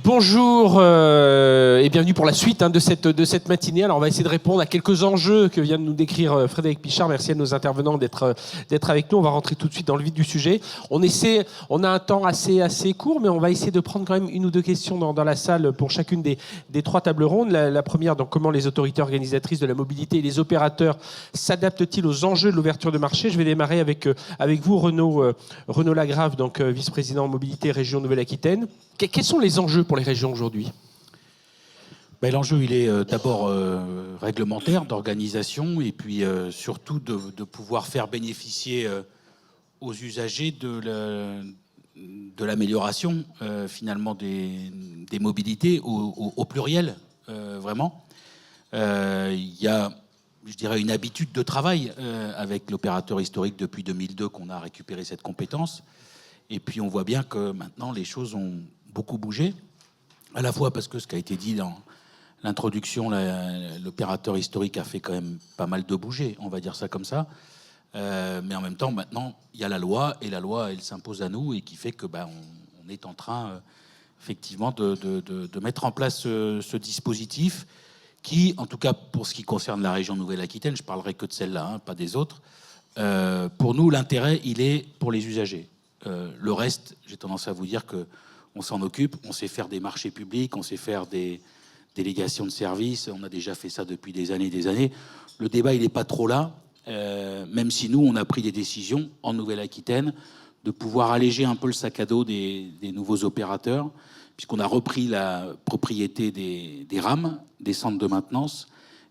Bonjour et bienvenue pour la suite de cette matinée. Alors on va essayer de répondre à quelques enjeux que vient de nous décrire Frédéric Pichard. Merci à nos intervenants d'être avec nous. On va rentrer tout de suite dans le vif du sujet. On a un temps assez court, mais on va essayer de prendre quand même une ou deux questions dans la salle pour chacune des trois tables rondes. La première, donc comment les autorités organisatrices de la mobilité et les opérateurs s'adaptent-ils aux enjeux de l'ouverture de marché. Je vais démarrer avec vous, Renaud Lagrave, donc vice-président mobilité région Nouvelle-Aquitaine. Quels sont les enjeux pour les régions aujourd'hui ? L'enjeu, il est d'abord réglementaire, d'organisation, et puis surtout de pouvoir faire bénéficier aux usagers de l'amélioration finalement des mobilités au pluriel, vraiment. Il y a, je dirais, une habitude de travail avec l'opérateur historique depuis 2002 qu'on a récupéré cette compétence. Et puis on voit bien que maintenant les choses ont beaucoup bougé, à la fois parce que ce qui a été dit dans l'introduction, l'opérateur historique a fait quand même pas mal de bouger, on va dire ça comme ça, mais en même temps maintenant il y a la loi, et la loi elle s'impose à nous, et qui fait que on est en train effectivement de mettre en place ce dispositif qui, en tout cas pour ce qui concerne la région Nouvelle-Aquitaine, je parlerai que de celle-là, pas des autres, pour nous l'intérêt il est pour les usagers. Le reste, j'ai tendance à vous dire que on s'en occupe, on sait faire des marchés publics, on sait faire des délégations de services, on a déjà fait ça depuis des années et des années. Le débat, il n'est pas trop là, même si nous, on a pris des décisions en Nouvelle-Aquitaine de pouvoir alléger un peu le sac à dos des nouveaux opérateurs, puisqu'on a repris la propriété des rames, des centres de maintenance,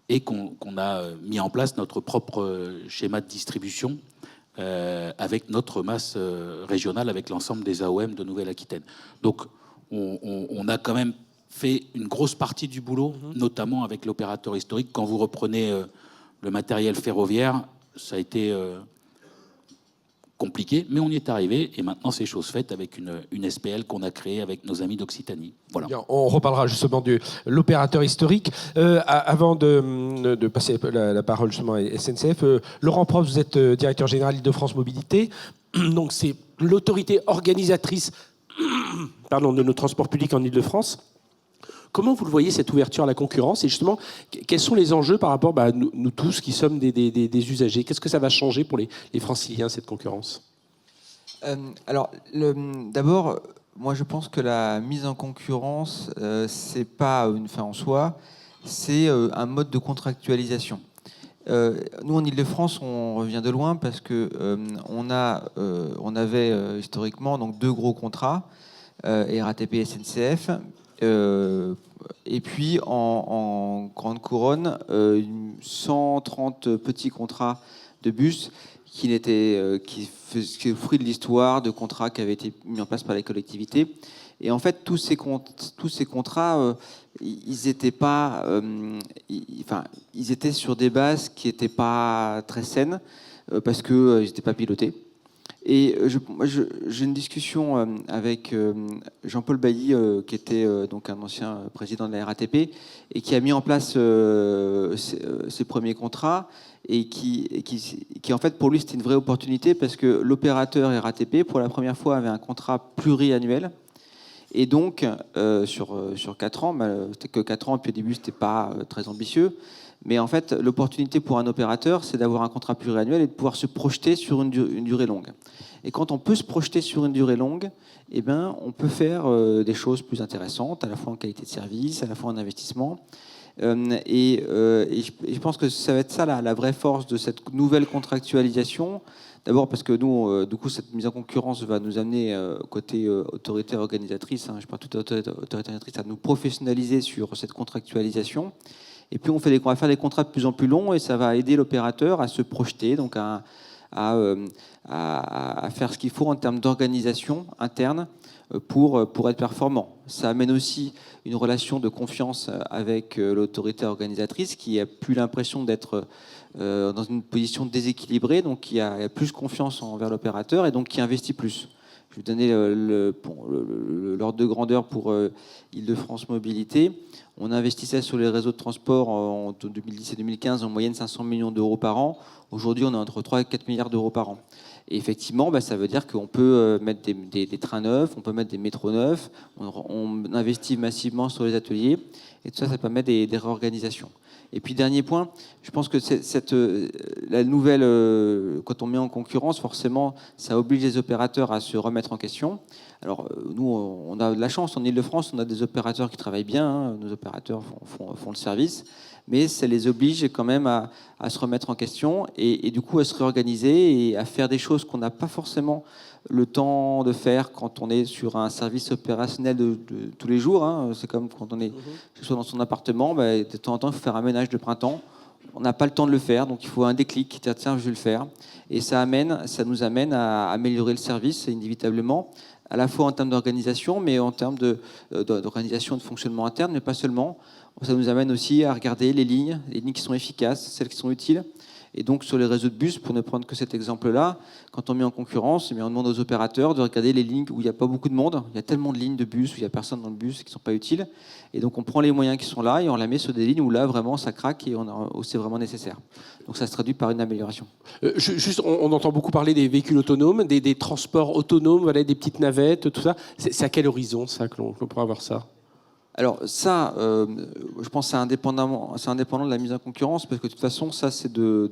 et qu'on a mis en place notre propre schéma de distribution avec notre masse régionale, avec l'ensemble des AOM de Nouvelle-Aquitaine. Donc, on a quand même fait une grosse partie du boulot, notamment avec l'opérateur historique. Quand vous reprenez le matériel ferroviaire, ça a été compliqué, mais on y est arrivé, et maintenant c'est chose faite avec une SPL qu'on a créée avec nos amis d'Occitanie. Voilà. Bien, on reparlera justement de l'opérateur historique. Avant de passer la parole justement à SNCF, Laurent Prost, vous êtes directeur général Île-de-France Mobilité. Donc c'est l'autorité organisatrice de nos transports publics en Île-de-France. Comment vous le voyez, cette ouverture à la concurrence, et justement, quels sont les enjeux par rapport à nous tous qui sommes des usagers? Qu'est-ce que ça va changer pour les franciliens, cette concurrence? D'abord, moi je pense que la mise en concurrence, c'est pas une fin en soi, c'est un mode de contractualisation. Nous en Île-de-France, on revient de loin parce que on avait historiquement donc deux gros contrats, RATP et SNCF. Et puis en Grande Couronne, 130 petits contrats de bus qui est le fruit de l'histoire de contrats qui avaient été mis en place par les collectivités. Et en fait, tous ces contrats, ils étaient sur des bases qui n'étaient pas très saines parce qu'ils n'étaient pas pilotés. Et j'ai une discussion avec Jean-Paul Bailly, qui était donc un ancien président de la RATP, et qui a mis en place ses premiers contrats, et qui en fait pour lui c'était une vraie opportunité, parce que l'opérateur RATP pour la première fois avait un contrat pluriannuel, et donc sur 4 ans, c'était que 4 ans, puis au début c'était pas très ambitieux. Mais en fait, l'opportunité pour un opérateur, c'est d'avoir un contrat pluriannuel et de pouvoir se projeter sur une durée longue. Et quand on peut se projeter sur une durée longue, on peut faire des choses plus intéressantes, à la fois en qualité de service, à la fois en investissement. Et je pense que ça va être ça la vraie force de cette nouvelle contractualisation. D'abord parce que nous, du coup, cette mise en concurrence va nous amener côté autorité organisatrice, je parle toute autorité organisatrice, à nous professionnaliser sur cette contractualisation. Et puis on va faire des contrats de plus en plus longs, et ça va aider l'opérateur à se projeter, donc à faire ce qu'il faut en termes d'organisation interne pour être performant. Ça amène aussi une relation de confiance avec l'autorité organisatrice, qui a plus l'impression d'être dans une position déséquilibrée, donc qui a plus confiance envers l'opérateur, et donc qui investit plus. Je vais donner l'ordre de grandeur pour Île-de-France Mobilité. On investissait sur les réseaux de transport en 2010 et 2015 en moyenne 500 millions d'euros par an. Aujourd'hui, on est entre 3 et 4 milliards d'euros par an. Et effectivement, ça veut dire qu'on peut mettre des trains neufs, on peut mettre des métros neufs, on investit massivement sur les ateliers, et tout ça, ça permet des réorganisations. Et puis, dernier point, je pense que la nouvelle, quand on met en concurrence, forcément, ça oblige les opérateurs à se remettre en question. Alors, nous, on a de la chance, en Île-de-France, on a des opérateurs qui travaillent bien, hein, nos opérateurs font le service, mais ça les oblige quand même à se remettre en question et du coup à se réorganiser et à faire des choses qu'on n'a pas forcément le temps de faire quand on est sur un service opérationnel de tous les jours. Hein. C'est comme quand on est soit dans son appartement, de temps en temps il faut faire un ménage de printemps. On n'a pas le temps de le faire, donc il faut un déclic, tiens, je vais le faire. Et ça nous amène à améliorer le service inévitablement, à la fois en termes d'organisation, mais en termes d'organisation de fonctionnement interne, mais pas seulement. Ça nous amène aussi à regarder les lignes qui sont efficaces, celles qui sont utiles. Et donc sur les réseaux de bus, pour ne prendre que cet exemple-là, quand on met en concurrence, on demande aux opérateurs de regarder les lignes où il n'y a pas beaucoup de monde. Il y a tellement de lignes de bus où il n'y a personne dans le bus qui ne sont pas utiles. Et donc on prend les moyens qui sont là et on la met sur des lignes où là vraiment ça craque et où c'est vraiment nécessaire. Donc ça se traduit par une amélioration. On entend beaucoup parler des véhicules autonomes, des transports autonomes, voilà, des petites navettes, tout ça. C'est à quel horizon ça que l'on pourra avoir ça ? Alors ça, je pense que c'est indépendant de la mise en concurrence, parce que de toute façon, ça c'est de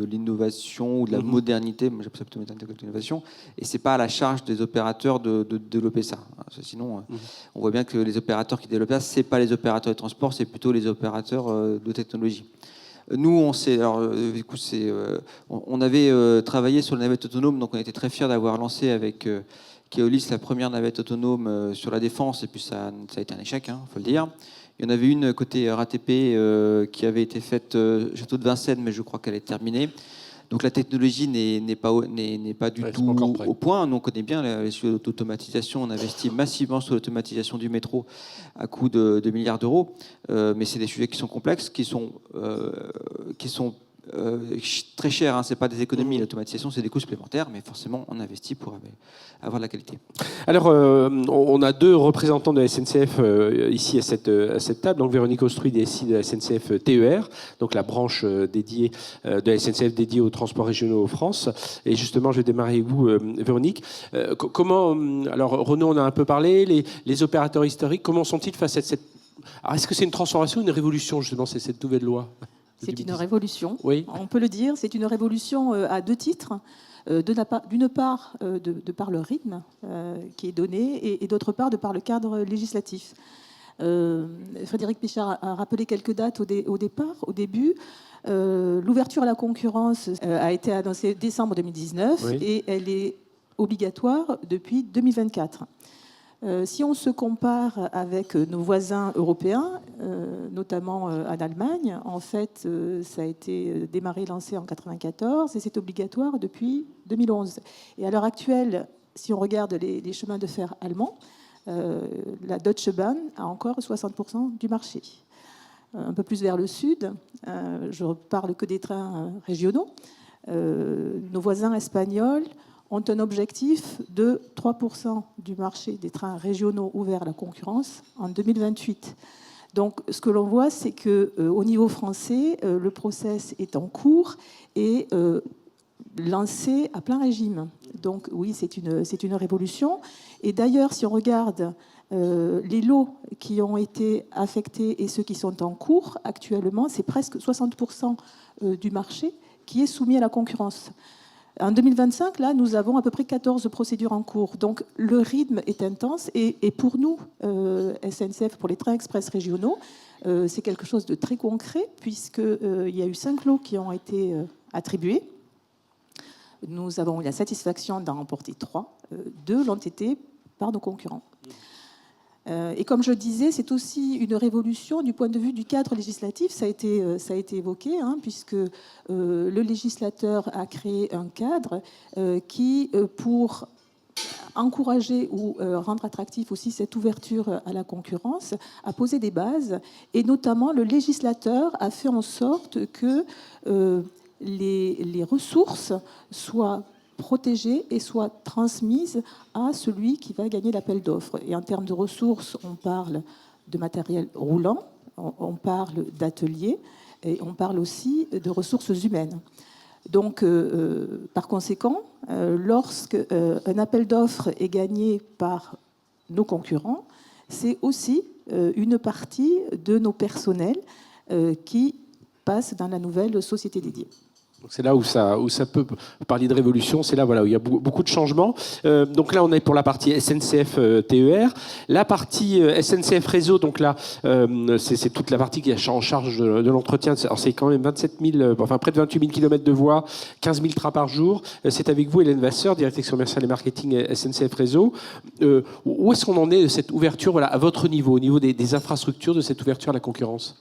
l'innovation ou de la modernité, moi j'appelle ça plutôt modernité que de l'innovation, et c'est pas à la charge des opérateurs de développer ça. Sinon, on voit bien que les opérateurs qui développent ça, c'est pas les opérateurs de transport, c'est plutôt les opérateurs de technologie. Nous, on avait travaillé sur la navette autonome, donc on était très fiers d'avoir lancé avec Keolis la première navette autonome sur la Défense, et puis ça a été un échec, il faut le dire. Il y en avait une côté RATP qui avait été faite Château de Vincennes, mais je crois qu'elle est terminée. Donc la technologie n'est pas du tout au point. Nous, on connaît bien les sujets d'automatisation. On investit massivement sur l'automatisation du métro à coût de milliards d'euros. Mais c'est des sujets qui sont complexes, qui sont très chers. C'est pas des économies. L'automatisation, c'est des coûts supplémentaires, mais forcément, on investit pour avoir de la qualité. Alors, on a deux représentants de la SNCF ici à cette table. Donc, Véronique Austruy, DSI de la SNCF TER, donc la branche dédiée de la SNCF dédiée aux transports régionaux en France. Et justement, je vais démarrer avec vous, Véronique. Alors, Renaud, on a un peu parlé. Les opérateurs historiques, comment sont-ils face à cette... Alors, est-ce que c'est une transformation ou une révolution, justement, c'est cette nouvelle loi ? C'est une révolution, oui. On peut le dire. C'est une révolution à deux titres. D'une part, de par le rythme qui est donné, et d'autre part, de par le cadre législatif. Frédéric Pichard a rappelé quelques dates au début. L'ouverture à la concurrence a été annoncée décembre 2019, oui. Et elle est obligatoire depuis 2024. Si on se compare avec nos voisins européens, notamment en Allemagne, en fait, ça a été lancé en 1994 et c'est obligatoire depuis 2011. Et à l'heure actuelle, si on regarde les chemins de fer allemands, la Deutsche Bahn a encore 60% du marché. Un peu plus vers le sud, je ne parle que des trains régionaux, nos voisins espagnols ont un objectif de 3% du marché des trains régionaux ouverts à la concurrence en 2028. Donc, ce que l'on voit, c'est qu'au niveau français, le process est en cours et lancé à plein régime. Donc, oui, c'est une révolution. Et d'ailleurs, si on regarde les lots qui ont été affectés et ceux qui sont en cours actuellement, c'est presque 60% du marché qui est soumis à la concurrence. En 2025, là, nous avons à peu près 14 procédures en cours. Donc, le rythme est intense. Et pour nous, SNCF, pour les trains express régionaux, c'est quelque chose de très concret, puisqu'il y a eu 5 lots qui ont été attribués. Nous avons eu la satisfaction d'en remporter 3. 2 l'ont été par nos concurrents. Et comme je disais, c'est aussi une révolution du point de vue du cadre législatif. Ça a été évoqué, puisque le législateur a créé un cadre qui, pour encourager ou rendre attractif aussi cette ouverture à la concurrence, a posé des bases. Et notamment, le législateur a fait en sorte que les ressources soient protégée et soit transmise à celui qui va gagner l'appel d'offres. Et en termes de ressources, on parle de matériel roulant, on parle d'ateliers et on parle aussi de ressources humaines. Donc, par conséquent, lorsque un appel d'offres est gagné par nos concurrents, c'est aussi une partie de nos personnels qui passe dans la nouvelle société dédiée. C'est là où ça peut parler de révolution, c'est là voilà, où il y a beaucoup de changements. Donc là, on est pour la partie SNCF TER. La partie SNCF Réseau, donc là, c'est toute la partie qui est en charge de l'entretien. Alors c'est quand même 27 000, enfin près de 28 000 km de voies, 15 000 trains par jour. C'est avec vous, Hélène Vasseur, directrice commerciale et marketing SNCF Réseau. Où est-ce qu'on en est de cette ouverture, voilà, à votre niveau, au niveau des infrastructures, de cette ouverture à la concurrence ?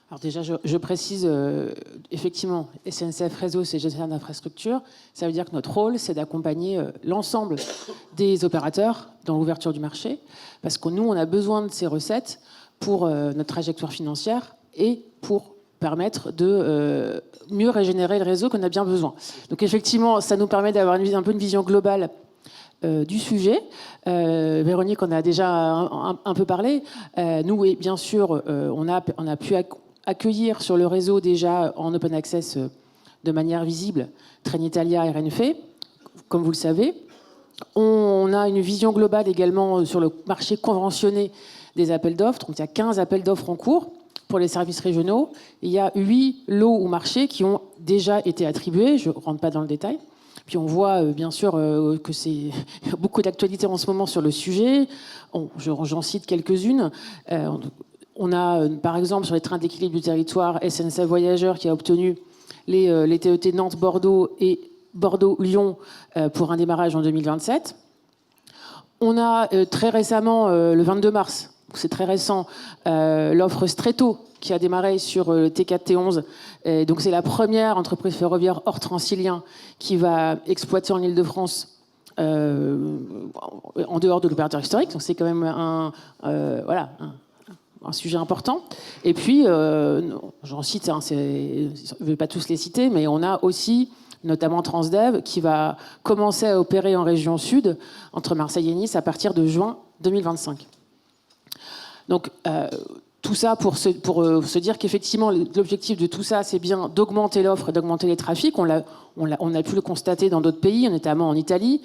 Alors déjà, je précise, effectivement, SNCF Réseau, c'est gestionnaire d'infrastructure. Ça veut dire que notre rôle, c'est d'accompagner l'ensemble des opérateurs dans l'ouverture du marché, parce que nous, on a besoin de ces recettes pour notre trajectoire financière et pour permettre de mieux régénérer le réseau qu'on a bien besoin. Donc effectivement, ça nous permet d'avoir un peu une vision globale du sujet. Véronique en a déjà un peu parlé. Nous, et bien sûr, on a pu accueillir sur le réseau déjà en open access de manière visible Trenitalia et Renfe, comme vous le savez. On a une vision globale également sur le marché conventionné des appels d'offres. Donc il y a 15 appels d'offres en cours pour les services régionaux. Il y a 8 lots ou marchés qui ont déjà été attribués. Je ne rentre pas dans le détail. Puis on voit bien sûr que c'est beaucoup d'actualité en ce moment sur le sujet. J'en cite quelques-unes. On a par exemple sur les trains d'équilibre du territoire SNCF Voyageurs qui a obtenu les TET Nantes-Bordeaux et Bordeaux-Lyon pour un démarrage en 2027. On a très récemment, le 22 mars, c'est très récent, l'offre Stretto qui a démarré sur le T4, T11. Et donc c'est la première entreprise ferroviaire hors transilien qui va exploiter en Ile-de-France en dehors de l'opérateur historique. Donc c'est quand même un sujet important. Et puis, j'en cite, je ne vais pas tous les citer, mais on a aussi notamment Transdev qui va commencer à opérer en région sud entre Marseille et Nice à partir de juin 2025. Donc, tout ça pour se dire qu'effectivement, l'objectif de tout ça, c'est bien d'augmenter l'offre et d'augmenter les trafics. On a pu le constater dans d'autres pays, notamment en Italie.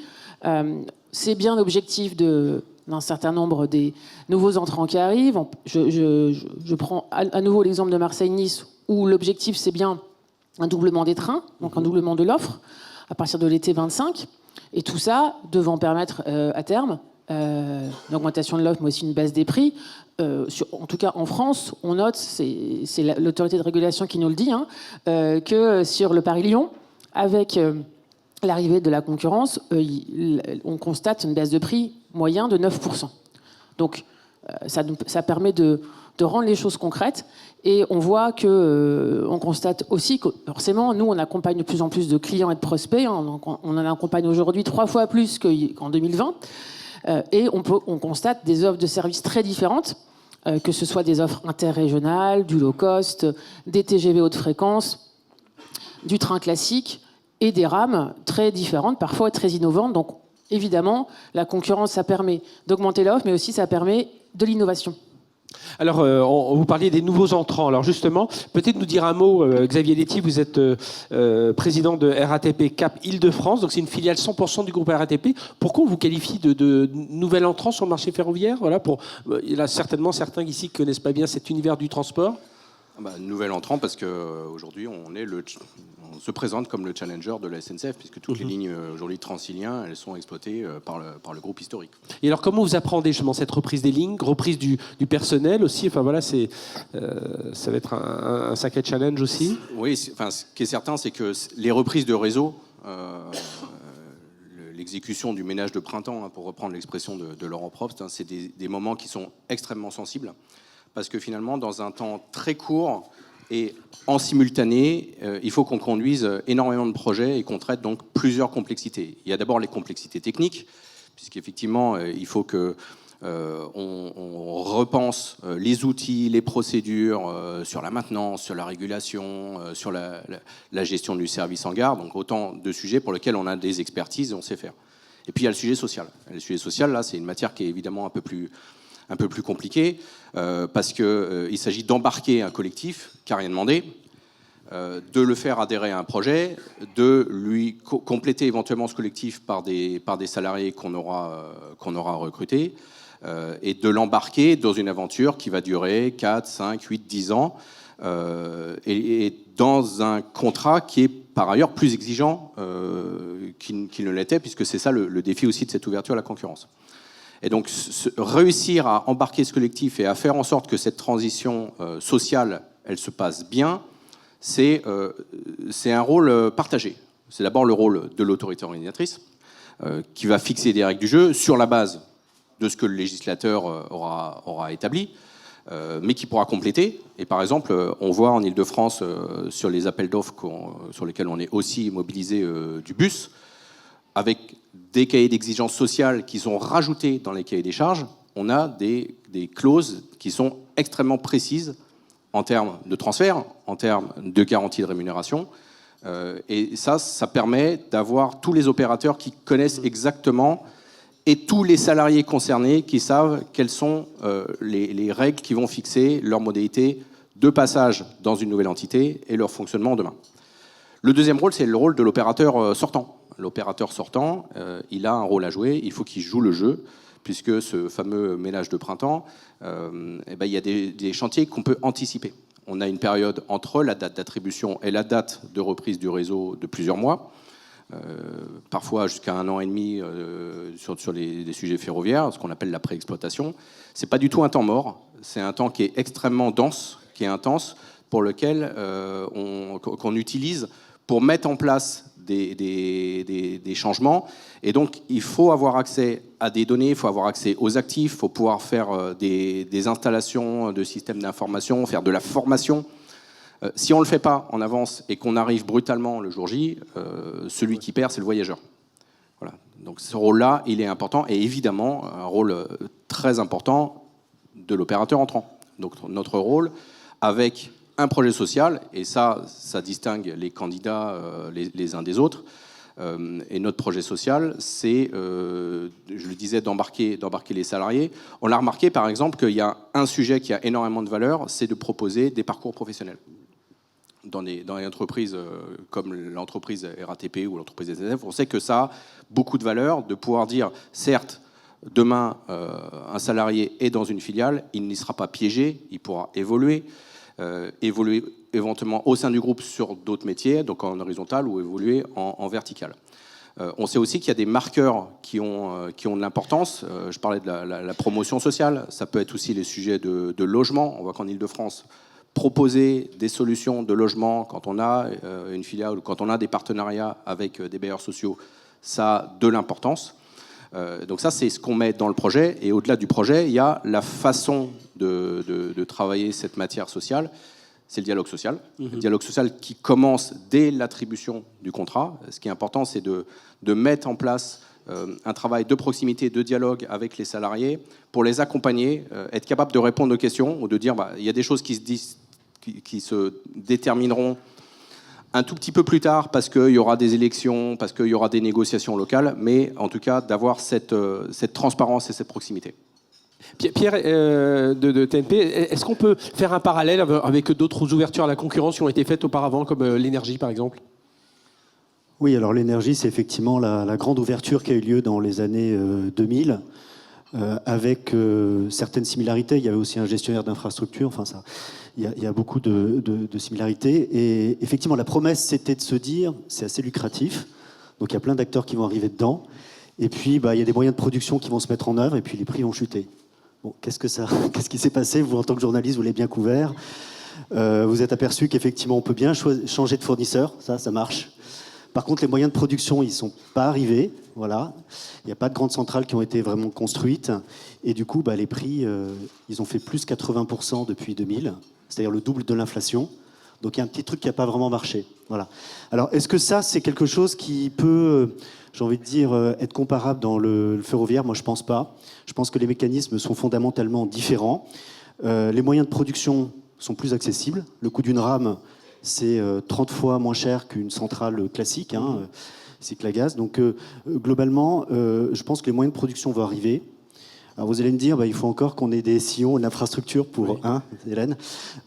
C'est bien l'objectif d'un certain nombre des nouveaux entrants qui arrivent. Je prends à nouveau l'exemple de Marseille-Nice, où l'objectif, c'est bien un doublement des trains, donc un doublement de l'offre, à partir de l'été 25. Et tout ça devant permettre à terme une augmentation de l'offre, mais aussi une baisse des prix. En tout cas, en France, on note, c'est l'autorité de régulation qui nous le dit, que sur le Paris-Lyon, avec l'arrivée de la concurrence, on constate une baisse de prix moyen de 9%. Donc, ça permet de rendre les choses concrètes. Et on voit on constate aussi que, forcément, nous, on accompagne de plus en plus de clients et de prospects. Donc on en accompagne aujourd'hui 3 fois plus qu'en 2020. Et on constate des offres de services très différentes, que ce soit des offres interrégionales, du low cost, des TGV haute fréquence, du train classique et des rames très différentes, parfois très innovantes. Donc évidemment, la concurrence, ça permet d'augmenter l'offre, mais aussi ça permet de l'innovation. Alors, vous parliez des nouveaux entrants. Alors justement, peut-être nous dire un mot, Xavier Letty, vous êtes président de RATP Cap Île-de-France, donc c'est une filiale 100% du groupe RATP. Pourquoi on vous qualifie de nouvel entrant sur le marché ferroviaire ? Voilà, il y en a certainement certains ici qui ne connaissent pas bien cet univers du transport. Nouvel entrant parce qu'aujourd'hui, on se présente comme le challenger de la SNCF, puisque toutes les lignes aujourd'hui transilien, elles sont exploitées par le groupe historique. Et alors, comment vous appréhendez justement cette reprise des lignes, reprise du personnel aussi ? Enfin voilà, ça va être un sacré challenge aussi. Oui, ce qui est certain, c'est que les reprises de réseau, l'exécution du ménage de printemps, pour reprendre l'expression de Laurent Probst, c'est des moments qui sont extrêmement sensibles. Parce que finalement, dans un temps très court et en simultané, il faut qu'on conduise énormément de projets et qu'on traite donc plusieurs complexités. Il y a d'abord les complexités techniques, puisqu'effectivement, il faut que on repense les outils, les procédures sur la maintenance, sur la régulation, sur la gestion du service en gare. Donc autant de sujets pour lesquels on a des expertises et on sait faire. Et puis il y a le sujet social. Le sujet social, là, c'est une matière qui est évidemment un peu plus compliquée parce qu'il s'agit d'embarquer un collectif qui n'a rien demandé, de le faire adhérer à un projet, de lui compléter éventuellement ce collectif par des salariés qu'on aura recrutés, et de l'embarquer dans une aventure qui va durer 4, 5, 8, 10 ans, et dans un contrat qui est par ailleurs plus exigeant qu'il ne l'était, puisque c'est ça le défi aussi de cette ouverture à la concurrence. Et donc réussir à embarquer ce collectif et à faire en sorte que cette transition sociale, elle se passe bien, c'est un rôle partagé. C'est d'abord le rôle de l'autorité organisatrice, qui va fixer des règles du jeu sur la base de ce que le législateur aura établi, mais qui pourra compléter. Et par exemple, on voit en Ile-de-France, sur les appels d'offres sur lesquels on est aussi mobilisé du bus, avec des cahiers d'exigences sociales qui sont rajoutés dans les cahiers des charges, on a des clauses qui sont extrêmement précises en termes de transfert, en termes de garantie de rémunération. Et ça permet d'avoir tous les opérateurs qui connaissent exactement, et tous les salariés concernés qui savent quelles sont les règles qui vont fixer leurs modalités de passage dans une nouvelle entité et leur fonctionnement demain. Le deuxième rôle, c'est le rôle de l'opérateur sortant. L'opérateur sortant, il a un rôle à jouer, il faut qu'il joue le jeu, puisque ce fameux ménage de printemps, il y a des chantiers qu'on peut anticiper. On a une période entre la date d'attribution et la date de reprise du réseau de plusieurs mois, parfois jusqu'à 1 an et demi sur les sujets ferroviaires, ce qu'on appelle la préexploitation. Ce n'est pas du tout un temps mort, c'est un temps qui est extrêmement dense, qui est intense, pour lequel qu'on utilise pour mettre en place des changements. Et donc, il faut avoir accès à des données, il faut avoir accès aux actifs, il faut pouvoir faire des installations de systèmes d'information, faire de la formation. Si on ne le fait pas en avance et qu'on arrive brutalement le jour J, celui qui perd, c'est le voyageur. Voilà. Donc ce rôle-là, il est important, et évidemment, un rôle très important de l'opérateur entrant. Donc notre rôle, avec un projet social, et ça distingue les candidats les uns des autres, et notre projet social, c'est, je le disais, d'embarquer les salariés. On a remarqué, par exemple, qu'il y a un sujet qui a énormément de valeur, c'est de proposer des parcours professionnels. Dans les entreprises comme l'entreprise RATP ou l'entreprise SNCF, on sait que ça a beaucoup de valeur de pouvoir dire, certes, demain, un salarié est dans une filiale, il n'y sera pas piégé, il pourra évoluer éventuellement au sein du groupe sur d'autres métiers, donc en horizontal, ou évoluer en vertical. On sait aussi qu'il y a des marqueurs qui ont de l'importance. Je parlais de la promotion sociale, ça peut être aussi les sujets de logement. On voit qu'en Ile-de-France, proposer des solutions de logement quand on a une filiale ou quand on a des partenariats avec des bailleurs sociaux, ça a de l'importance. Donc ça, c'est ce qu'on met dans le projet. Et au-delà du projet, il y a la façon de travailler cette matière sociale. C'est le dialogue social. Le dialogue social qui commence dès l'attribution du contrat. Ce qui est important, c'est de mettre en place un travail de proximité, de dialogue avec les salariés pour les accompagner, être capable de répondre aux questions ou de dire il y a des choses qui se détermineront un tout petit peu plus tard parce qu'il y aura des élections, parce qu'il y aura des négociations locales, mais en tout cas d'avoir cette transparence et cette proximité. Pierre de TNP, est-ce qu'on peut faire un parallèle avec d'autres ouvertures à la concurrence qui ont été faites auparavant, comme l'énergie par exemple ? Oui, alors l'énergie, c'est effectivement la grande ouverture qui a eu lieu dans les années 2000, avec certaines similarités. Il y avait aussi un gestionnaire d'infrastructure, enfin ça... Il y a beaucoup de similarités. Et effectivement, la promesse, c'était de se dire, c'est assez lucratif. Donc, il y a plein d'acteurs qui vont arriver dedans. Et puis, il y a des moyens de production qui vont se mettre en œuvre. Et puis, les prix vont chuter. Bon, qu'est-ce qui s'est passé ? Vous, en tant que journaliste, vous l'avez bien couvert. Vous êtes aperçu qu'effectivement, on peut bien changer de fournisseur. Ça marche. Par contre, les moyens de production, ils ne sont pas arrivés. Voilà. Il n'y a pas de grandes centrales qui ont été vraiment construites. Et du coup, les prix, ils ont fait plus 80% depuis 2000. C'est-à-dire le double de l'inflation. Donc il y a un petit truc qui n'a pas vraiment marché. Voilà. Alors est-ce que ça, c'est quelque chose qui peut j'ai envie de dire, être comparable dans le ferroviaire, moi je pense pas. Je pense que les mécanismes sont fondamentalement différents. Les moyens de production sont plus accessibles. Le coût d'une rame, c'est 30 fois moins cher qu'une centrale classique, cycle à gaz. Donc globalement, je pense que les moyens de production vont arriver. Alors vous allez me dire, il faut encore qu'on ait des sillons, une infrastructure pour, Hélène.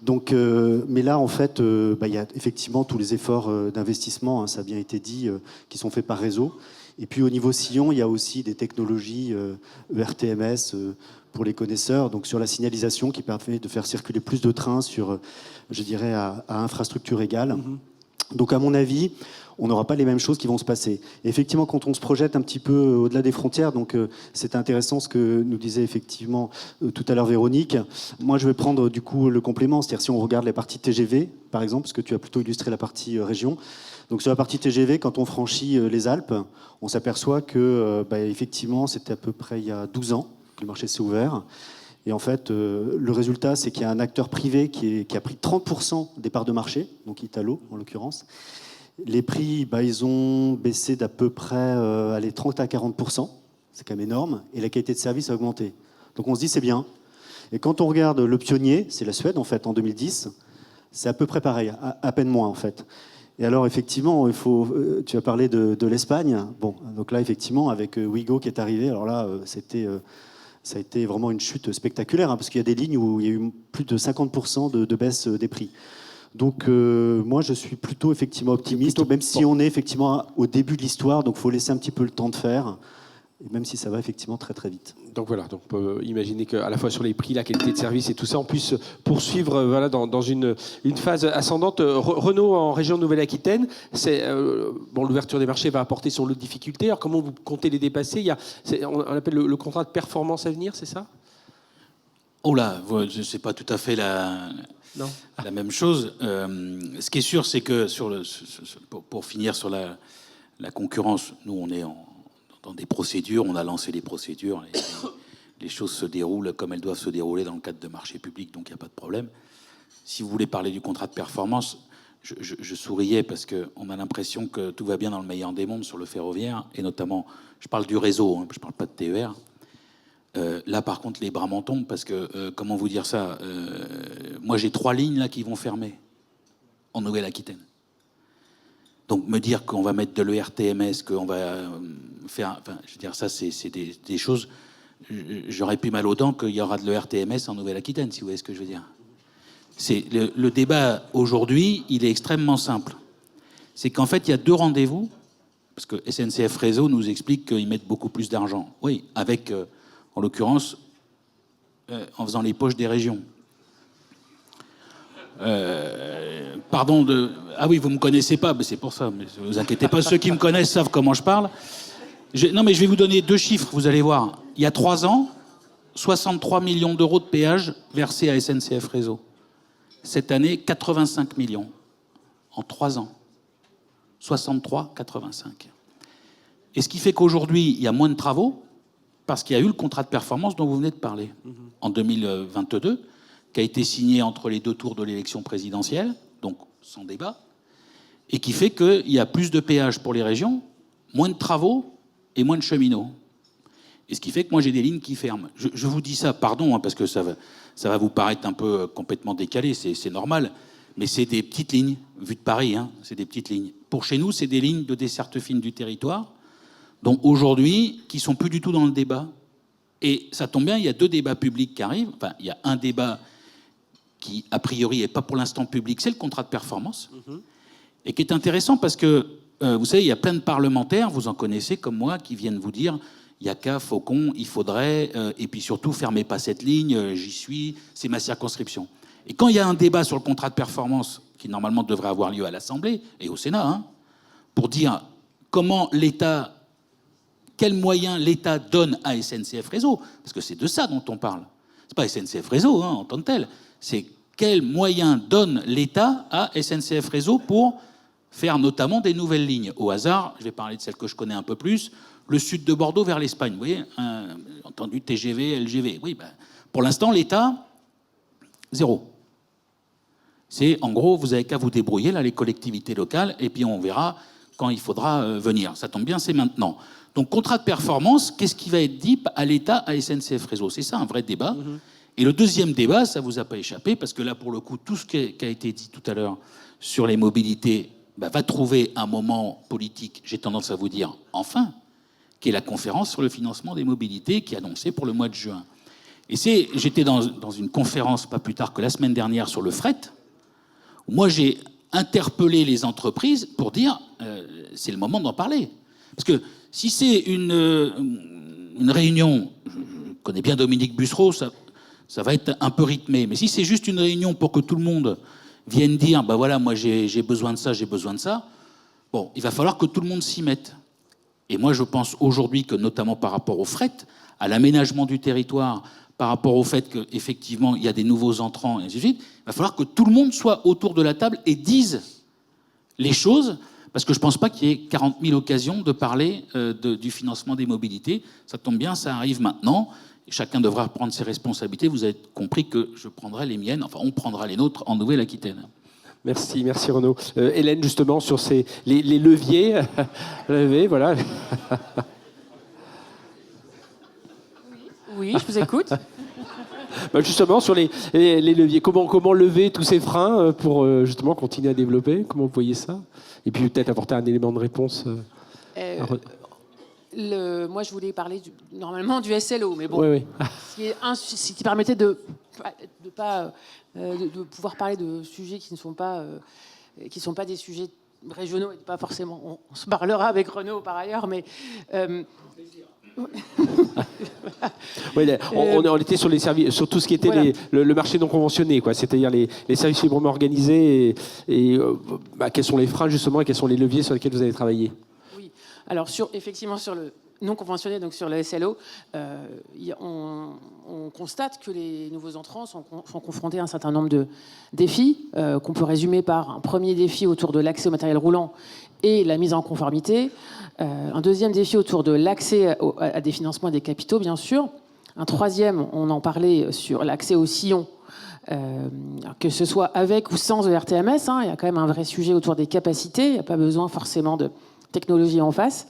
Donc, mais là, en fait, il y a effectivement tous les efforts d'investissement, ça a bien été dit, qui sont faits par réseau. Et puis au niveau sillon, il y a aussi des technologies ERTMS pour les connaisseurs, donc sur la signalisation qui permet de faire circuler plus de trains sur, je dirais, à infrastructure égale. Donc à mon avis, on n'aura pas les mêmes choses qui vont se passer. Et effectivement, quand on se projette un petit peu au-delà des frontières, donc c'est intéressant ce que nous disait effectivement tout à l'heure Véronique. Moi, je vais prendre du coup le complément, c'est-à-dire si on regarde la partie TGV, par exemple, parce que tu as plutôt illustré la partie région. Donc sur la partie TGV, quand on franchit les Alpes, on s'aperçoit que effectivement, c'était à peu près il y a 12 ans que le marché s'est ouvert. Et en fait, le résultat, c'est qu'il y a un acteur privé qui a pris 30% des parts de marché, donc Italo en l'occurrence. Les prix, ils ont baissé d'à peu près 30 à 40%, c'est quand même énorme, et la qualité de service a augmenté. Donc on se dit c'est bien. Et quand on regarde le pionnier, c'est la Suède en fait, en 2010, c'est à peu près pareil, à peine moins en fait. Et alors effectivement, tu as parlé de l'Espagne. Bon, donc là effectivement, avec Ouigo qui est arrivé, alors là, ça a été vraiment une chute spectaculaire, parce qu'il y a des lignes où il y a eu plus de 50% de baisse des prix. Donc moi, je suis plutôt effectivement optimiste, même si on est effectivement au début de l'histoire, donc il faut laisser un petit peu le temps de faire, et même si ça va effectivement très très vite. Donc voilà, donc on peut imaginer qu'à la fois sur les prix, la qualité de service et tout ça, on puisse poursuivre dans une phase ascendante. Renault en région Nouvelle-Aquitaine, l'ouverture des marchés va apporter son lot de difficultés. Alors comment vous comptez les dépasser? On appelle le contrat de performance à venir, c'est ça? Oh là, je sais pas tout à fait la même chose. Ce qui est sûr, c'est que pour finir sur la concurrence, nous on est dans des procédures, on a lancé des procédures, les choses se déroulent comme elles doivent se dérouler dans le cadre de marchés publics, donc il n'y a pas de problème. Si vous voulez parler du contrat de performance, je souriais parce qu'on a l'impression que tout va bien dans le meilleur des mondes sur le ferroviaire, et notamment, je parle du réseau, je ne parle pas de TER. Là, par contre, les bras m'en tombent parce que, comment vous dire ça, moi, j'ai 3 lignes là qui vont fermer en Nouvelle-Aquitaine. Donc, me dire qu'on va mettre de l'ERTMS, qu'on va faire... Enfin, je veux dire, ça, c'est des choses... J'aurais pu mal aux dents qu'il y aura de l'ERTMS en Nouvelle-Aquitaine, si vous voyez ce que je veux dire. Le débat, aujourd'hui, il est extrêmement simple. C'est qu'en fait, il y a 2 rendez-vous, parce que SNCF Réseau nous explique qu'ils mettent beaucoup plus d'argent. Oui, avec... en l'occurrence, en faisant les poches des régions. Pardon de... Ah oui, vous ne me connaissez pas, mais c'est pour ça. Mais ne vous inquiétez pas, ceux qui me connaissent savent comment je parle. Non, mais je vais vous donner 2 chiffres, vous allez voir. Il y a 3 ans, 63 millions d'euros de péage versés à SNCF Réseau. Cette année, 85 millions. En 3 ans. 63, 85. Et ce qui fait qu'aujourd'hui, il y a moins de travaux, parce qu'il y a eu le contrat de performance dont vous venez de parler, en 2022, qui a été signé entre les 2 tours de l'élection présidentielle, donc sans débat, et qui fait qu'il y a plus de péages pour les régions, moins de travaux et moins de cheminots. Et ce qui fait que moi, j'ai des lignes qui ferment. Je vous dis ça, pardon, parce que ça va vous paraître un peu complètement décalé, c'est normal, mais c'est des petites lignes, vues de Paris, c'est des petites lignes. Pour chez nous, c'est des lignes de desserte fine du territoire, donc aujourd'hui, qui sont plus du tout dans le débat. Et ça tombe bien, il y a 2 débats publics qui arrivent. Enfin, il y a un débat qui, a priori, n'est pas pour l'instant public, c'est le contrat de performance, et qui est intéressant parce que, vous savez, il y a plein de parlementaires, vous en connaissez comme moi, qui viennent vous dire, il y a qu'à Faucon, il faudrait, et puis surtout, fermez pas cette ligne, j'y suis, c'est ma circonscription. Et quand il y a un débat sur le contrat de performance, qui normalement devrait avoir lieu à l'Assemblée et au Sénat, pour dire comment l'État... Quels moyens l'État donne à SNCF Réseau? Parce que c'est de ça dont on parle. C'est pas SNCF Réseau en tant que tel. C'est quels moyens donne l'État à SNCF Réseau pour faire notamment des nouvelles lignes. Au hasard, je vais parler de celle que je connais un peu plus, le sud de Bordeaux vers l'Espagne. Vous voyez, entendu TGV, LGV. Oui, pour l'instant, l'État, 0. C'est, en gros, vous avez qu'à vous débrouiller, là, les collectivités locales, et puis on verra quand il faudra venir. Ça tombe bien, c'est maintenant. Donc, contrat de performance, qu'est-ce qui va être dit à l'État, à SNCF Réseau? C'est ça un vrai débat. Et le deuxième débat, ça ne vous a pas échappé, parce que là, pour le coup, tout ce qui a été dit tout à l'heure sur les mobilités va trouver un moment politique, j'ai tendance à vous dire, enfin, qui est la conférence sur le financement des mobilités qui est annoncée pour le mois de juin. Et j'étais dans une conférence pas plus tard que la semaine dernière sur le fret, où moi j'ai interpellé les entreprises pour dire c'est le moment d'en parler. Parce que si c'est une réunion, je connais bien Dominique Bussereau, ça va être un peu rythmé, mais si c'est juste une réunion pour que tout le monde vienne dire bah voilà, moi j'ai besoin de ça, j'ai besoin de ça, bon, il va falloir que tout le monde s'y mette. Et moi je pense aujourd'hui que notamment par rapport au fret, à l'aménagement du territoire, par rapport au fait qu'effectivement il y a des nouveaux entrants et ainsi de suite, il va falloir que tout le monde soit autour de la table et dise les choses, parce que je ne pense pas qu'il y ait 40 000 occasions de parler du financement des mobilités. Ça tombe bien, ça arrive maintenant. Chacun devra prendre ses responsabilités. Vous avez compris que je prendrai les miennes, enfin on prendra les nôtres en Nouvelle-Aquitaine. Merci Renaud. Hélène, justement, sur les leviers, voilà. Oui, je vous écoute. Justement, sur les leviers, comment lever tous ces freins pour justement continuer à développer? Comment vous voyez ça? Et puis peut-être apporter un élément de réponse. Moi, je voulais parler normalement du SLO, mais bon, oui. Ce qui permettait de pouvoir parler de sujets qui ne sont pas des sujets régionaux et pas forcément. On se parlera avec Renaud par ailleurs, mais. On était sur les services, sur tout ce qui était voilà. le marché non conventionné, quoi. C'est-à-dire les services librement organisés et quels sont les freins justement et quels sont les leviers sur lesquels vous allez travailler? Oui, alors effectivement sur le non conventionné, donc sur le SLO, on constate que les nouveaux entrants sont confrontés à un certain nombre de défis qu'on peut résumer par un premier défi autour de l'accès au matériel roulant et la mise en conformité. Un deuxième défi autour de l'accès à des financements et des capitaux, bien sûr. Un troisième, on en parlait, sur l'accès aux sillons, que ce soit avec ou sans ERTMS. Il y a quand même un vrai sujet autour des capacités. Il n'y a pas besoin forcément de technologie en face.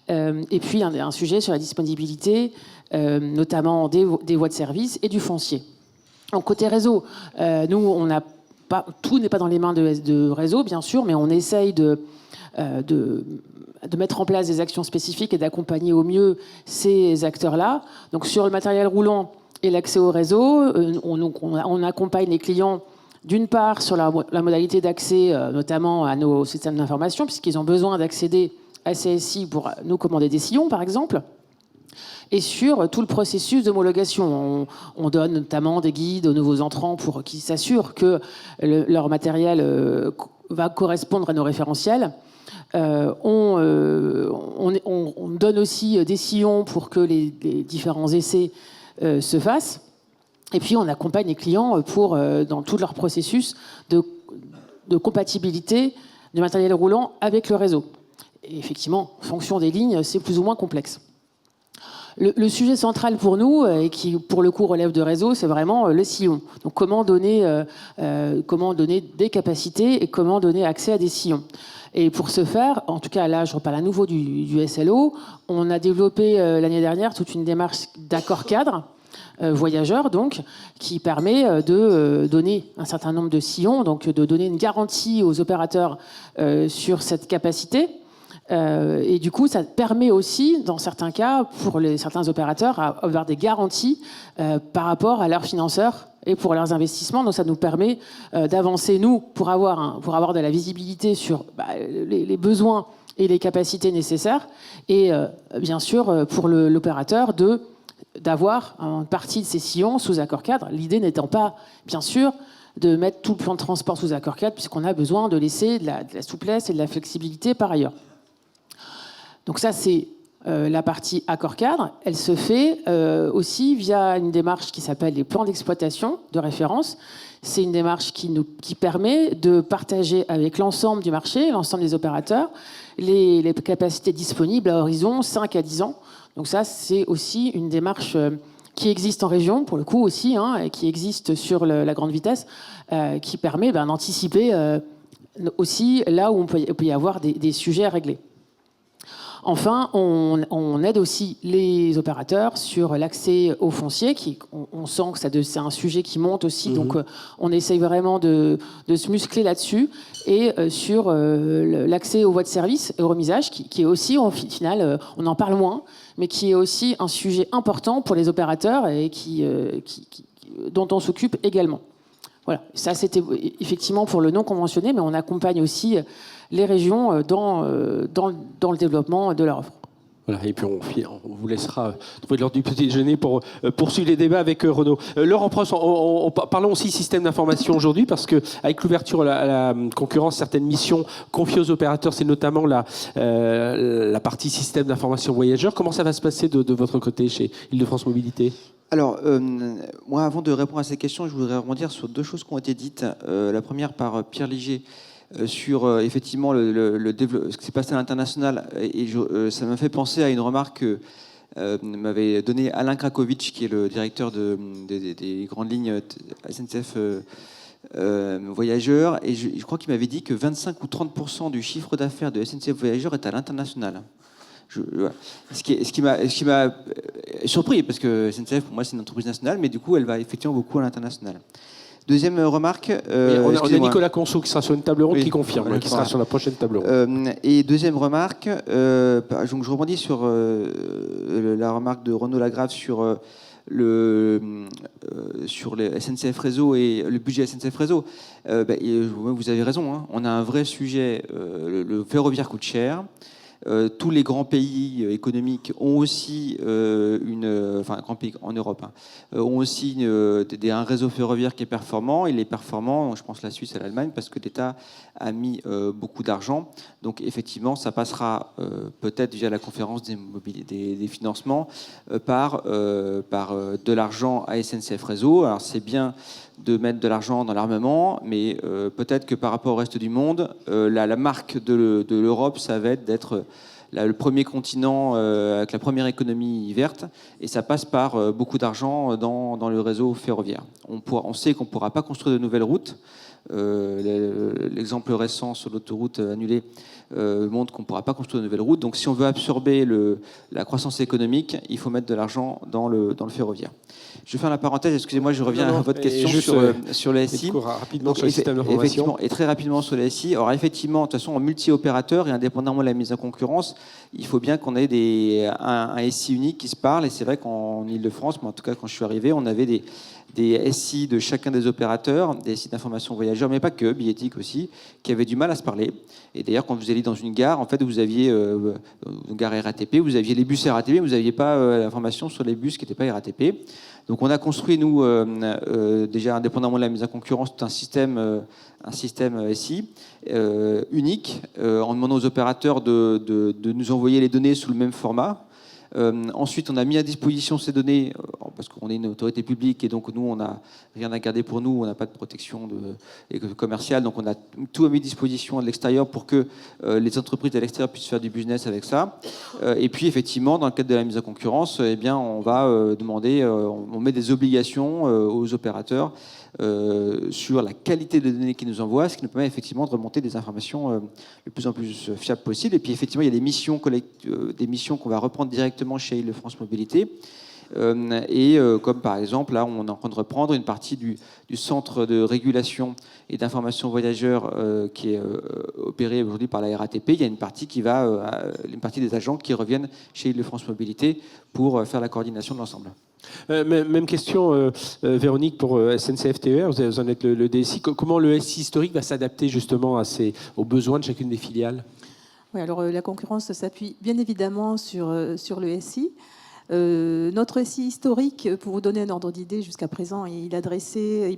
Et puis un sujet sur la disponibilité, notamment des voies de service et du foncier. Donc, côté réseau, nous, on n'a pas, tout n'est pas dans les mains de réseau, bien sûr, mais on essaye de mettre en place des actions spécifiques et d'accompagner au mieux ces acteurs-là. Donc sur le matériel roulant et l'accès au réseau, on accompagne les clients d'une part sur la modalité d'accès, notamment à nos systèmes d'information, puisqu'ils ont besoin d'accéder à CSI pour nous commander des sillons, par exemple, et sur tout le processus d'homologation. On donne notamment des guides aux nouveaux entrants pour qu'ils s'assurent que leur matériel va correspondre à nos référentiels. On donne aussi des sillons pour que les différents essais se fassent. Et puis, on accompagne les clients dans tout leur processus de compatibilité du matériel roulant avec le réseau. Et effectivement, en fonction des lignes, c'est plus ou moins complexe. Le sujet central pour nous, et qui pour le coup relève de réseau, c'est vraiment le sillon. Donc comment donner des capacités et comment donner accès à des sillons. Et pour ce faire, en tout cas là je reparle à nouveau du SLO, on a développé l'année dernière toute une démarche d'accord cadre, voyageurs donc, qui permet de donner un certain nombre de sillons, donc de donner une garantie aux opérateurs sur cette capacité. Et du coup, ça permet aussi, dans certains cas, pour certains opérateurs, à avoir des garanties par rapport à leurs financeurs et pour leurs investissements. Donc, ça nous permet d'avancer, nous, pour avoir de la visibilité sur les besoins et les capacités nécessaires. Et bien sûr, pour l'opérateur, d'avoir une partie de ces sillons sous accord cadre. L'idée n'étant pas, bien sûr, de mettre tout le plan de transport sous accord cadre, puisqu'on a besoin de laisser de la souplesse et de la flexibilité par ailleurs. Donc ça, c'est la partie accord cadre. Elle se fait aussi via une démarche qui s'appelle les plans d'exploitation de référence. C'est une démarche qui permet de partager avec l'ensemble du marché, l'ensemble des opérateurs, les capacités disponibles à horizon 5 à 10 ans. Donc ça, c'est aussi une démarche qui existe en région, pour le coup aussi, et qui existe sur la grande vitesse, qui permet d'anticiper aussi là où il peut y avoir des sujets à régler. Enfin, on aide aussi les opérateurs sur l'accès au foncier. On sent que c'est un sujet qui monte aussi, donc on essaye vraiment de se muscler là-dessus. Et sur l'accès aux voies de service et au remisage, qui est aussi, au final, on en parle moins, mais qui est aussi un sujet important pour les opérateurs et dont on s'occupe également. Voilà, ça c'était effectivement pour le non conventionné, mais on accompagne aussi les régions dans le développement de leur offre. Voilà, et puis on vous laissera trouver l'heure du petit déjeuner pour poursuivre les débats avec Renaud. Laurent Prost, parlons aussi système d'information aujourd'hui, parce qu'avec l'ouverture à la concurrence, certaines missions confiées aux opérateurs, c'est notamment la partie système d'information voyageurs. Comment ça va se passer de votre côté chez Île-de-France Mobilité ? Alors, moi, avant de répondre à ces questions, je voudrais rebondir sur deux choses qui ont été dites. La première par Pierre Ligier sur effectivement ce qui s'est passé à l'international. Et ça m'a fait penser à une remarque que m'avait donnée Alain Krakowicz, qui est le directeur des grandes lignes SNCF Voyageurs. Et je crois qu'il m'avait dit que 25 ou 30% du chiffre d'affaires de SNCF Voyageurs est à l'international. Ce qui m'a surpris, parce que SNCF, pour moi, c'est une entreprise nationale, mais du coup, elle va effectivement beaucoup à l'international. Deuxième remarque... on a Nicolas Conso qui sera sur une table ronde qui confirme, qui sera sur la prochaine table ronde. Et deuxième remarque, donc je rebondis sur la remarque de Renaud Lagrave sur les SNCF Réseau et le budget SNCF Réseau. Vous avez raison, hein, on a un vrai sujet, le ferroviaire coûte cher. Tous les grands pays économiques ont aussi grands pays en Europe, ont aussi un réseau ferroviaire qui est performant. Il est performant, je pense, la Suisse et l'Allemagne, parce que l'État a mis beaucoup d'argent. Donc effectivement, ça passera peut-être via la conférence des financements par de l'argent à SNCF Réseau. Alors c'est bien de mettre de l'argent dans l'armement, mais peut-être que par rapport au reste du monde, la marque de l'Europe, ça va être d'être le premier continent avec la première économie verte, et ça passe par beaucoup d'argent dans le réseau ferroviaire. On sait qu'on ne pourra pas construire de nouvelles routes. L'exemple récent sur l'autoroute annulée montre qu'on ne pourra pas construire de nouvelles routes. Donc si on veut absorber la croissance économique, il faut mettre de l'argent dans le ferroviaire. Je fais la parenthèse, excusez-moi, je reviens à votre question sur le SI. Rapidement sur le système d'information. Effectivement, et très rapidement sur le SI. Alors effectivement, de toute façon, en multi-opérateur et indépendamment de la mise en concurrence, il faut bien qu'on ait un SI unique qui se parle. Et c'est vrai qu'en Ile-de-France, moi en tout cas quand je suis arrivé, on avait des SI de chacun des opérateurs, des SI d'information voyageurs, mais pas que, billettique aussi, qui avaient du mal à se parler. Et d'ailleurs, quand vous alliez dans une gare, en fait, vous aviez une gare RATP, vous aviez les bus RATP, mais vous n'aviez pas l'information sur les bus qui n'étaient pas RATP. Donc on a construit, nous, déjà indépendamment de la mise en concurrence, tout un système SI unique, en demandant aux opérateurs de nous envoyer les données sous le même format. Ensuite, on a mis à disposition ces données, parce qu'on est une autorité publique et donc nous, on n'a rien à garder pour nous, on n'a pas de protection commerciale, donc on a tout mis à disposition de l'extérieur pour que les entreprises de l'extérieur puissent faire du business avec ça. Et puis, effectivement, dans le cadre de la mise en concurrence, eh bien, on va demander, on met des obligations aux opérateurs sur la qualité des données qu'ils nous envoient, ce qui nous permet effectivement de remonter des informations le plus en plus fiables possible. Et puis effectivement, il y a des missions qu'on va reprendre directement chez Île-de-France Mobilité. Comme par exemple, là, on est en train de reprendre une partie du centre de régulation et d'information voyageurs qui est opéré aujourd'hui par la RATP. Il y a une partie une partie des agents qui reviennent chez Île-de-France Mobilité pour faire la coordination de l'ensemble. Même question, Véronique, pour SNCF TER. Vous en êtes le DSI. Comment le SI historique va s'adapter justement aux besoins de chacune des filiales ? Oui, alors la concurrence s'appuie bien évidemment sur le SI. Notre SI historique, pour vous donner un ordre d'idée, jusqu'à présent, il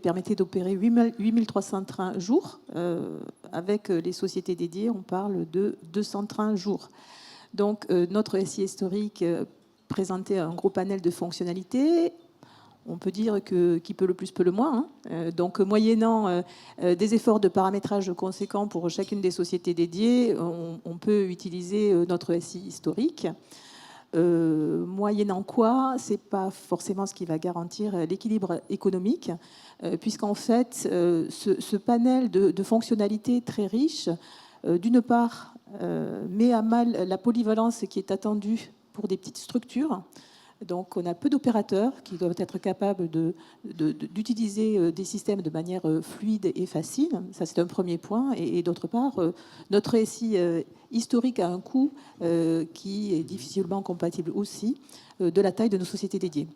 permettait d'opérer 8300 trains jour. Avec les sociétés dédiées, on parle de 200 trains jour. Donc notre SI historique présentait un gros panel de fonctionnalités. On peut dire que qui peut le plus peut le moins. Donc, moyennant des efforts de paramétrage conséquents pour chacune des sociétés dédiées, on peut utiliser notre SI historique. moyennant quoi, ce n'est pas forcément ce qui va garantir l'équilibre économique, puisqu'en fait, ce panel de fonctionnalités très riche, d'une part, met à mal la polyvalence qui est attendue pour des petites structures. Donc, on a peu d'opérateurs qui doivent être capables d'utiliser des systèmes de manière fluide et facile. Ça, c'est un premier point. Et d'autre part, notre SI historique a un coût qui est difficilement compatible aussi de la taille de nos sociétés dédiées.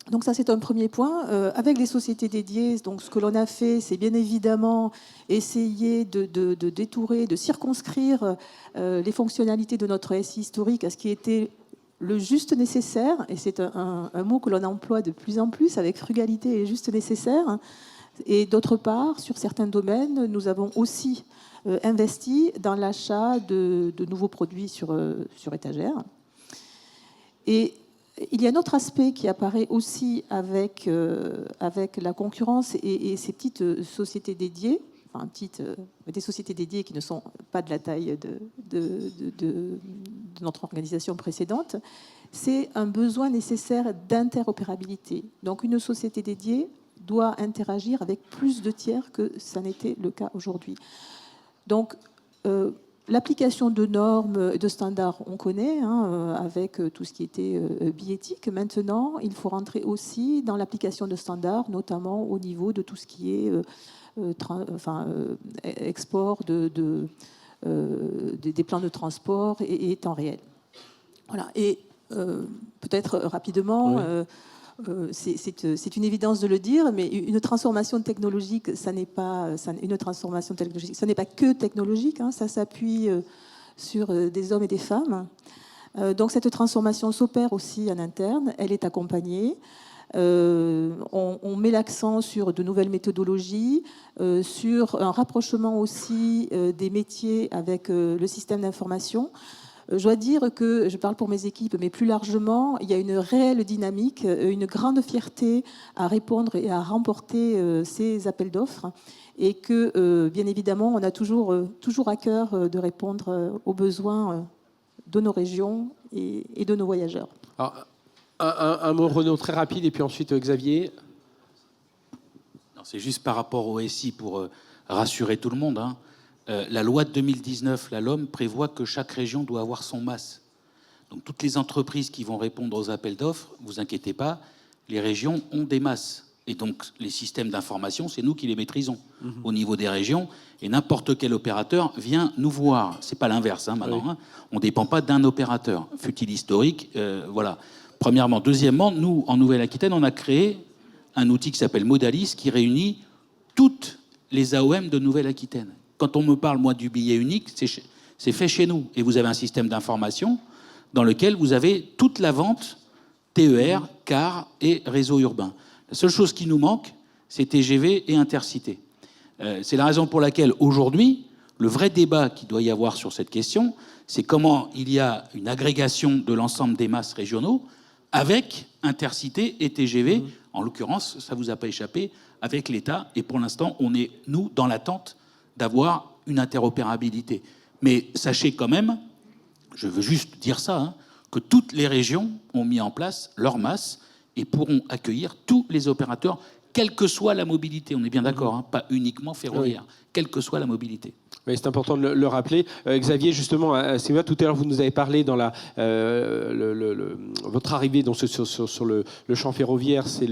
Donc ça, c'est un premier point. Avec les sociétés dédiées, donc, ce que l'on a fait, c'est bien évidemment essayer de détourer, de circonscrire les fonctionnalités de notre SI historique à ce qui était le juste nécessaire, et c'est un mot que l'on emploie de plus en plus avec frugalité et juste nécessaire. Et d'autre part, sur certains domaines, nous avons aussi investi dans l'achat de nouveaux produits sur étagère. Et il y a un autre aspect qui apparaît aussi avec la concurrence et ces petites sociétés dédiées, enfin des sociétés dédiées qui ne sont pas de la taille de notre organisation précédente, c'est un besoin nécessaire d'interopérabilité. Donc une société dédiée doit interagir avec plus de tiers que ça n'était le cas aujourd'hui. Donc l'application de normes et de standards, on connaît, avec tout ce qui était biéthique. Maintenant, il faut rentrer aussi dans l'application de standards, notamment au niveau de tout ce qui est export des plans de transport et temps réel. Voilà. Et peut-être rapidement, oui. C'est une évidence de le dire, mais une transformation technologique, ça n'est pas que technologique, ça s'appuie sur des hommes et des femmes. Donc cette transformation s'opère aussi en interne, elle est accompagnée. On met l'accent sur de nouvelles méthodologies, sur un rapprochement aussi des métiers avec le système d'information. Je dois dire que, je parle pour mes équipes, mais plus largement, il y a une réelle dynamique, une grande fierté à répondre et à remporter ces appels d'offres, et que, bien évidemment, on a toujours à cœur de répondre aux besoins de nos régions et de nos voyageurs. Alors, un mot, Renaud, très rapide, et puis ensuite Xavier. C'est juste par rapport au SI pour rassurer tout le monde. La loi de 2019, la LOM, prévoit que chaque région doit avoir son MAS. Donc toutes les entreprises qui vont répondre aux appels d'offres, vous inquiétez pas, les régions ont des MAS. Et donc les systèmes d'information, c'est nous qui les maîtrisons au niveau des régions. Et n'importe quel opérateur vient nous voir. C'est pas l'inverse maintenant. Oui. On ne dépend pas d'un opérateur, fut-il historique. Voilà. Premièrement. Deuxièmement, nous, en Nouvelle-Aquitaine, on a créé un outil qui s'appelle Modalis, qui réunit toutes les AOM de Nouvelle-Aquitaine. Quand on me parle, moi, du billet unique, c'est fait chez nous. Et vous avez un système d'information dans lequel vous avez toute la vente TER, car et réseau urbain. La seule chose qui nous manque, c'est TGV et Intercité. C'est la raison pour laquelle, aujourd'hui, le vrai débat qu'il doit y avoir sur cette question, c'est comment il y a une agrégation de l'ensemble des masses régionaux avec Intercité et TGV. En l'occurrence, ça ne vous a pas échappé, avec l'État. Et pour l'instant, on est, nous, dans l'attente d'avoir une interopérabilité. Mais sachez quand même, je veux juste dire ça, que toutes les régions ont mis en place leur masse et pourront accueillir tous les opérateurs, quelle que soit la mobilité. On est bien d'accord, pas uniquement ferroviaire, quelle que soit la mobilité. Oui, c'est important de le rappeler. Xavier, justement, c'est vrai, tout à l'heure, vous nous avez parlé dans votre arrivée donc, sur le champ ferroviaire, c'est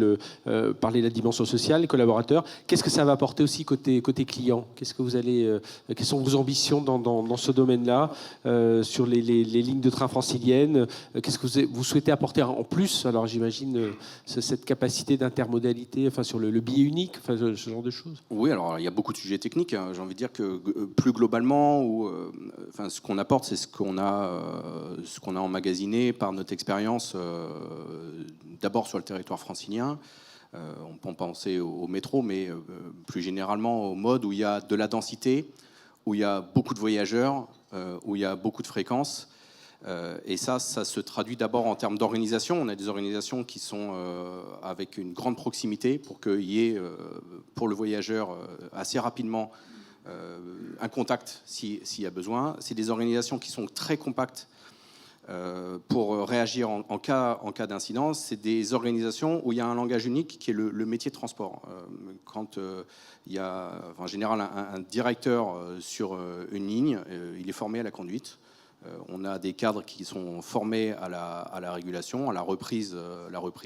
parler de la dimension sociale, les collaborateurs. Qu'est-ce que ça va apporter aussi côté client ? Quelles sont vos ambitions dans ce domaine-là, sur les lignes de train franciliennes ? Qu'est-ce que vous souhaitez apporter en plus ? Alors, j'imagine cette capacité d'intermodalité, enfin, sur le billet unique, enfin, ce genre de choses. Oui, alors il y a beaucoup de sujets techniques. J'ai envie de dire que plus globalement, ce qu'on apporte, c'est ce qu'on a emmagasiné par notre expérience, d'abord sur le territoire francilien. On peut penser au métro, mais plus généralement au mode où il y a de la densité, où il y a beaucoup de voyageurs, où il y a beaucoup de fréquences. Et ça se traduit d'abord en termes d'organisation. On a des organisations qui sont avec une grande proximité pour qu'il y ait, pour le voyageur, assez rapidement un contact s'il y a besoin. C'est des organisations qui sont très compactes pour réagir en cas d'incident, c'est des organisations où il y a un langage unique qui est le métier de transport. Quand il y a en général un directeur sur une ligne, il est formé à la conduite. On a des cadres qui sont formés à la régulation, à la reprise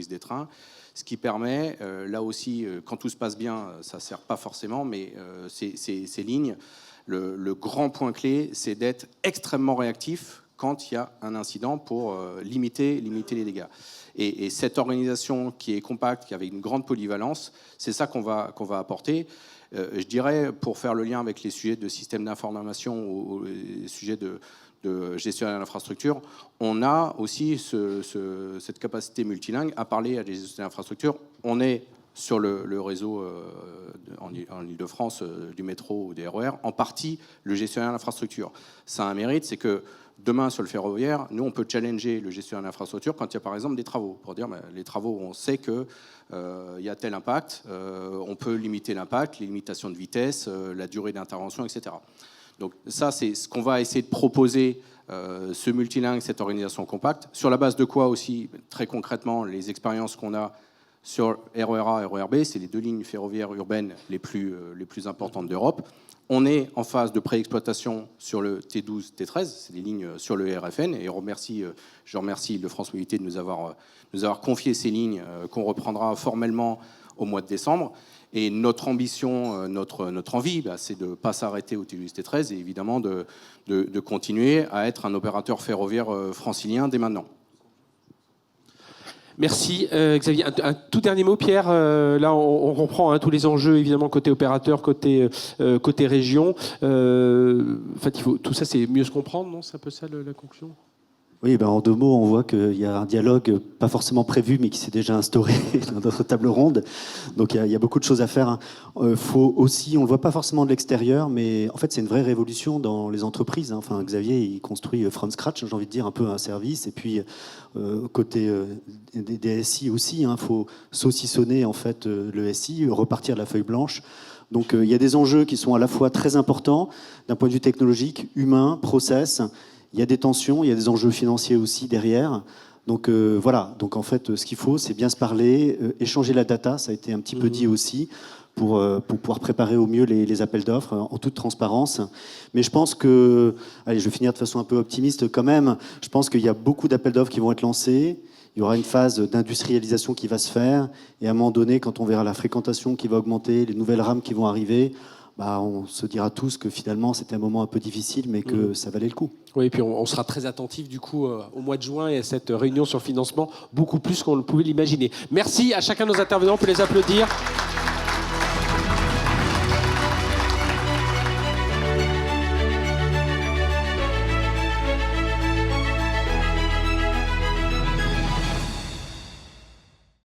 des trains, ce qui permet, là aussi, quand tout se passe bien, ça ne sert pas forcément, mais ces lignes, le grand point clé, c'est d'être extrêmement réactif quand il y a un incident pour limiter les dégâts. Et cette organisation qui est compacte, qui avait une grande polyvalence, c'est ça qu'on va apporter. Je dirais, pour faire le lien avec les sujets de système d'information ou les sujets de gestionnaire de l'infrastructure, on a aussi cette capacité multilingue à parler à des gestionnaires d'infrastructure. On est sur le réseau en Ile-de-France du métro ou des RER, en partie le gestionnaire d'infrastructure. Ça a un mérite, c'est que demain, sur le ferroviaire, nous, on peut challenger le gestionnaire d'infrastructure quand il y a, par exemple, des travaux. Pour dire, les travaux, on sait qu'il y a tel impact, on peut limiter l'impact, les limitations de vitesse, la durée d'intervention, etc. Donc ça, c'est ce qu'on va essayer de proposer, ce multilingue, cette organisation compacte. Sur la base de quoi aussi, très concrètement, les expériences qu'on a sur RER-A et RER-B, c'est les deux lignes ferroviaires urbaines les plus importantes d'Europe. On est en phase de préexploitation sur le T12, T13, c'est des lignes sur le RFN, et je remercie Île-de-France Mobilité de nous avoir confié ces lignes qu'on reprendra formellement au mois de décembre. Et notre ambition, notre envie, c'est de ne pas s'arrêter au T12, T13 et évidemment de continuer à être un opérateur ferroviaire francilien dès maintenant. Merci Xavier. Un tout dernier mot, Pierre. Là, on reprend tous les enjeux, évidemment, côté opérateur, côté région. En fait, tout ça, c'est mieux se comprendre, non? C'est un peu ça la conclusion? Oui, en 2 mots, on voit qu'il y a un dialogue pas forcément prévu, mais qui s'est déjà instauré dans notre table ronde. Donc il y a beaucoup de choses à faire. Faut aussi, on le voit pas forcément de l'extérieur, mais en fait c'est une vraie révolution dans les entreprises. Enfin, Xavier, il construit from scratch, j'ai envie de dire, un peu un service. Et puis côté des SI aussi, faut saucissonner en fait le SI, repartir de la feuille blanche. Donc il y a des enjeux qui sont à la fois très importants d'un point de vue technologique, humain, process. Il y a des tensions, il y a des enjeux financiers aussi derrière. Donc voilà, donc en fait ce qu'il faut c'est bien se parler, échanger la data, ça a été un petit peu dit aussi, pour pouvoir préparer au mieux les appels d'offres en toute transparence. Mais je pense que, allez, je vais finir de façon un peu optimiste quand même, je pense qu'il y a beaucoup d'appels d'offres qui vont être lancés, il y aura une phase d'industrialisation qui va se faire, et à un moment donné, quand on verra la fréquentation qui va augmenter, les nouvelles rames qui vont arriver, on se dira tous que finalement c'était un moment un peu difficile, mais que ça valait le coup. Oui, et puis on sera très attentif du coup au mois de juin et à cette réunion sur le financement, beaucoup plus qu'on ne pouvait l'imaginer. Merci à chacun de nos intervenants, on peut les applaudir.